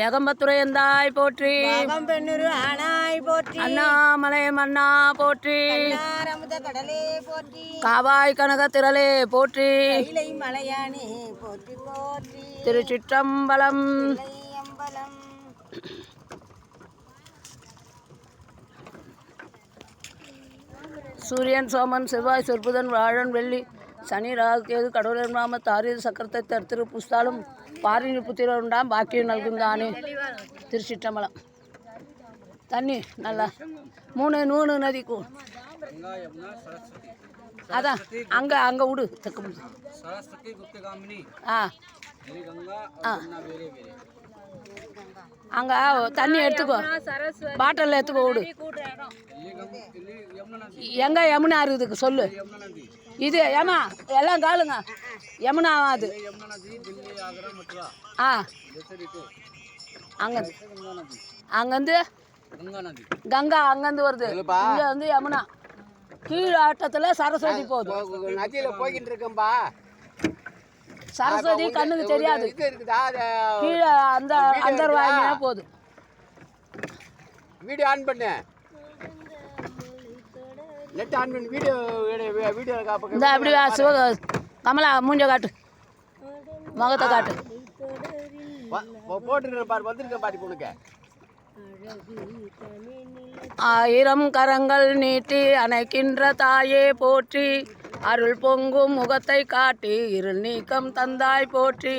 ஏகம்பத்துறை எந்தாய் போற்றி, அண்ணாமலை மன்னா போற்றி, கடலே போற்றி, காவாய் கனக திரளே போற்றி, மலையானே போற்றி போற்றி, திருச்சிற்றம்பலம். சூரியன், சோமன், செவ்வாய், சொற்புதன், வாழன், வெள்ளி, சனி, ராகு, கேது, கடவுளர் நாம தாரீது சக்கரத்தை தருத்திரு புஸ்தாலும் பாரினி புத்திரர் உண்டாம் பாக்கியம் நல்குந்தானே. திருச்சிற்றம்பலம். தண்ணி நல்லா 3 நதிக்கும் அதான் அங்கே விடு தக்க அங்கே தண்ணி எடுத்துக்கோ, பாட்டில் எடுத்துக்கோ விடு. எங்கே யமுனா இருக்குதுக்கு சொல்லு. இது ஏமா எல்லாம் காலுங்க யமுனா அது. அங்கேருந்து கங்கா அங்கேருந்து வருது, இங்கே வந்து யமுனா. கீழ் ஆட்டத்தில் சரஸ்வதி போகுது. போய்கிட்டு இருக்கேன்பா. சரஸ்வதி கண்ணுக்கு தெரியாது, கீழே அந்த அந்த வாயினா போகுது. வீடியோ ஆன் பண்ணு, நெட் ஆன் பண்ணி வீடியோ இந்த அப்படி கமலா மூஞ்ச காட்டு, முகத்தை காட்டு. போட்டுருக்கேன் பாரு, வந்துருக்கேன் பாரு பொண்ணுக்கு. 1000 கரங்கள் நீட்டி அணைக்கின்ற தாயே போற்றி, அருள் பொங்கும் முகத்தை காட்டி இருள் நீக்கம் தந்தாய் போற்றி,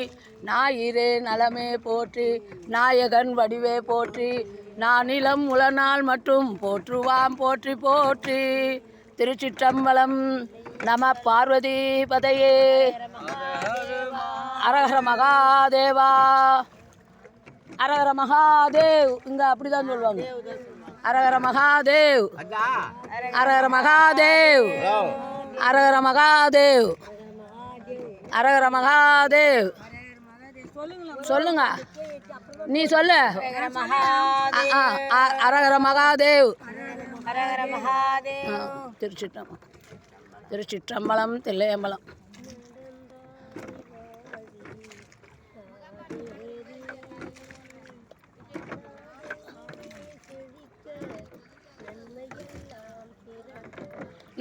ஞாயிறே நலமே போற்றி, நாயகன் வடிவே போற்றி, நானிலம் உளநாள் மட்டும் போற்றுவாம் போற்றி போற்றி. திருச்சிற்றம்பலம். நம பார்வதி பதையே. அரஹர மகாதேவா. அரஹர மகாதேவ். இங்கே அப்படி தான் சொல்லுவாங்க. அரஹர மகாதேவ், அரஹர மகாதேவ், அரஹர மகாதேவ், அரஹர மகாதேவ். சொல்லுங்க, நீ சொல்லு. அரஹர மகாதேவ். திருச்சிற்றம்பலம். திருச்சிற்றம்பலம். தில்லையம்பலம்.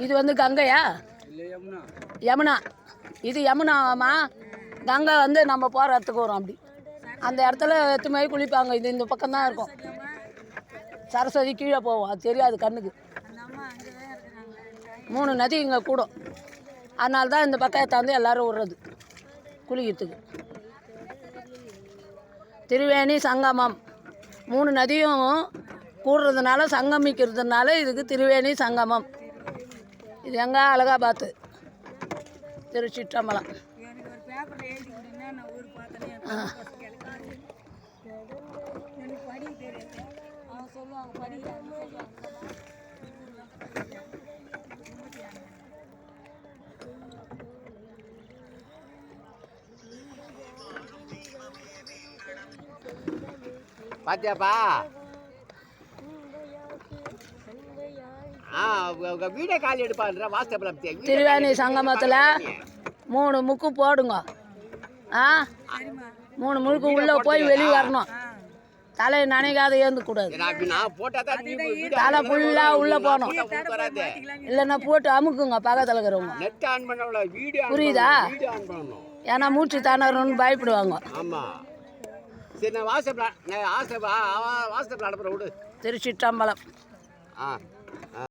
இது வந்து கங்கையா? யமுனா. இது யமுனாவாம்மா. கங்கை வந்து நம்ம போகிற இடத்துக்கு வரும். அப்படி அந்த இடத்துல எத்துமே குளிப்பாங்க. இது இந்த பக்கம்தான் இருக்கும். சரஸ்வதி கீழே போவோம், அது தெரியாது கண்ணுக்கு. 3 நதி இங்கே கூடும். அதனால தான் இந்த பக்கத்தை வந்து எல்லோரும் விடுறது குளிக்கிறதுக்கு. திருவேணி சங்கமம். 3 நதியும் கூடுறதுனால சங்கமிக்கிறதுனால இதுக்கு திருவேணி சங்கமம். இது எங்கே? அலகாபாத்து. திருச்சிற்றம்பலம். பாத்தியாப்பா? வீடியோ கால் எடுப்பான்ற வாட்ஸ்அப்ல. திருவேணி சங்கமத்தில் 3 முக்கு போடுங்க. 3 முழுக்கு உள்ளே போய் வெளியே வரணும். தலை நனைக்காத ஏந்துக்கூடாது. தலை ஃபுல்லாக உள்ளே போகணும். இல்லைன்னா போட்டு அமுக்குங்க பக்கத்தில் இருக்கிறவங்க. புரியுதா? ஏன்னா மூச்சு தானருன்னு பயப்படுவாங்க. சரி, நான் வாட்ஸ்அப்பில் அனுப்புகிறேன் விடு. திருச்சிற்றம்பலம்.